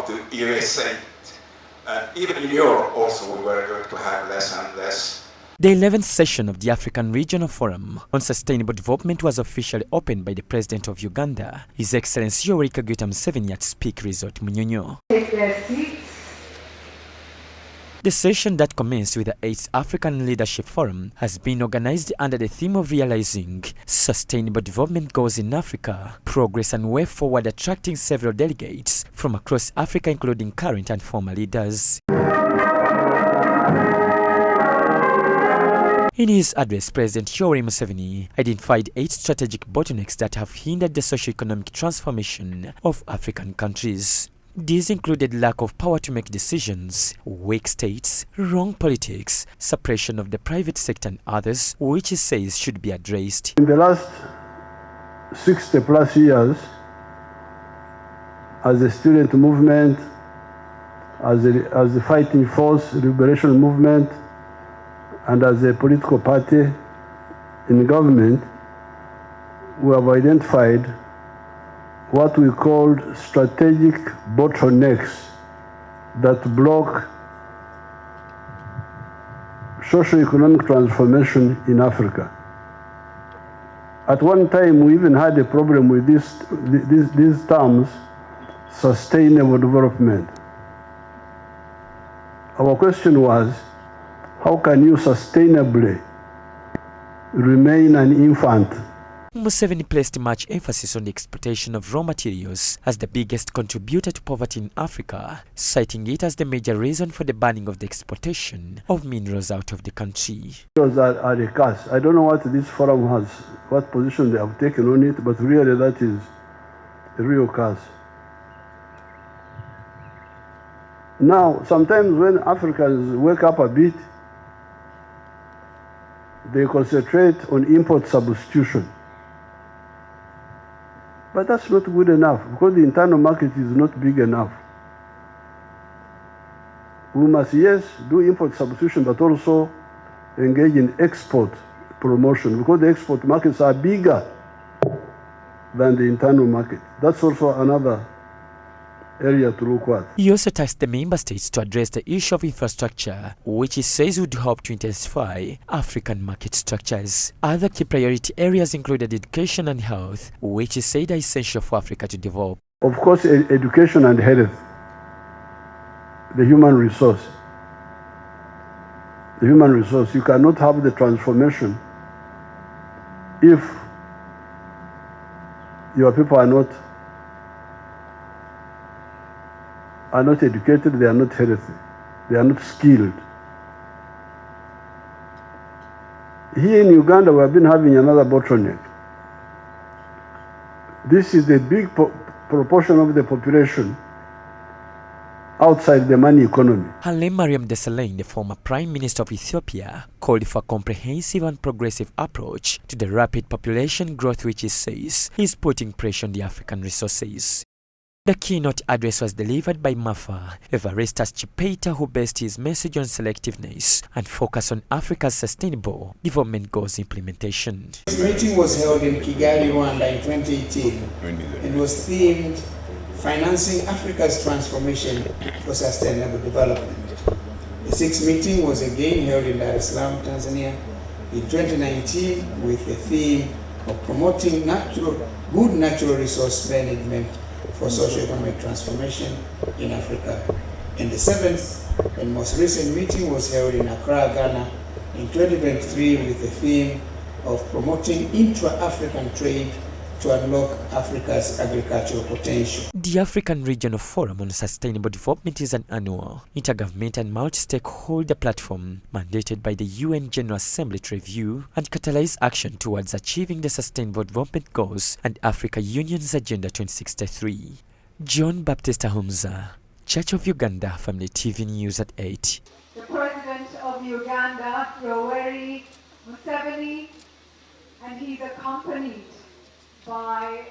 of the USA. Even in Europe also we were going to have less and less. The 11th session of the African Regional Forum on Sustainable Development was officially opened by the President of Uganda, His Excellency Yoweri Museveni at Speke Resort Munyonyo. Take their seats. The session that commenced with the 8th African Leadership Forum has been organized under the theme of realizing sustainable development goals in Africa, progress and way forward, attracting several delegates from across Africa, including current and former leaders. In his address, President Yoweri Museveni identified 8 strategic bottlenecks that have hindered the socioeconomic transformation of African countries. These included lack of power to make decisions, weak states, wrong politics, suppression of the private sector and others, which he says should be addressed. In the last 60 plus years, as a student movement, as a fighting force, liberation movement, and as a political party in government, we have identified what we called strategic bottlenecks that block socioeconomic transformation in Africa. At one time, we even had a problem with these terms, sustainable development. Our question was, how can you sustainably remain an infant? Museveni placed much emphasis on the exploitation of raw materials as the biggest contributor to poverty in Africa, citing it as the major reason for the banning of the exploitation of minerals out of the country. Minerals are a curse. I don't know what this forum has, what position they have taken on it, but really that is a real curse. Now, sometimes when Africans wake up a bit, they concentrate on import substitution. But that's not good enough because the internal market is not big enough. We must, yes, do import substitution, but also engage in export promotion because the export markets are bigger than the internal market. That's also another area to look at. He also tasked the member states to address the issue of infrastructure, which he says would help to intensify African market structures. Other key priority areas included education and health, which he said are essential for Africa to develop. Of course, education and health, the human resource. The human resource, you cannot have the transformation if your people are not educated, they are not healthy, they are not skilled. Here in Uganda, we have been having another bottleneck. This is the big proportion of the population outside the money economy. Haile Mariam Desalegn, the former Prime Minister of Ethiopia, called for a comprehensive and progressive approach to the rapid population growth, which he says is putting pressure on the African resources. The keynote address was delivered by Mafa Evaristus Chipeta, who based his message on selectiveness and focused on Africa's sustainable development goals implementation. This meeting was held in Kigali, Rwanda in 2018 and was themed Financing Africa's Transformation for Sustainable Development. The 6th meeting was again held in Dar es Salaam, Tanzania in 2019 with the theme of promoting good natural resource management for socio-economic transformation in Africa. And the 7th and most recent meeting was held in Accra, Ghana in 2023 with the theme of promoting intra-African trade to unlock Africa's agricultural potential. The African Regional Forum on Sustainable Development is an annual, intergovernmental and multi-stakeholder platform mandated by the UN General Assembly to review and catalyze action towards achieving the Sustainable Development Goals and Africa Union's Agenda 2063. John Baptist Ahumza, Church of Uganda, Family TV News at 8. The President of Uganda, Yoweri Museveni, and he's accompanied by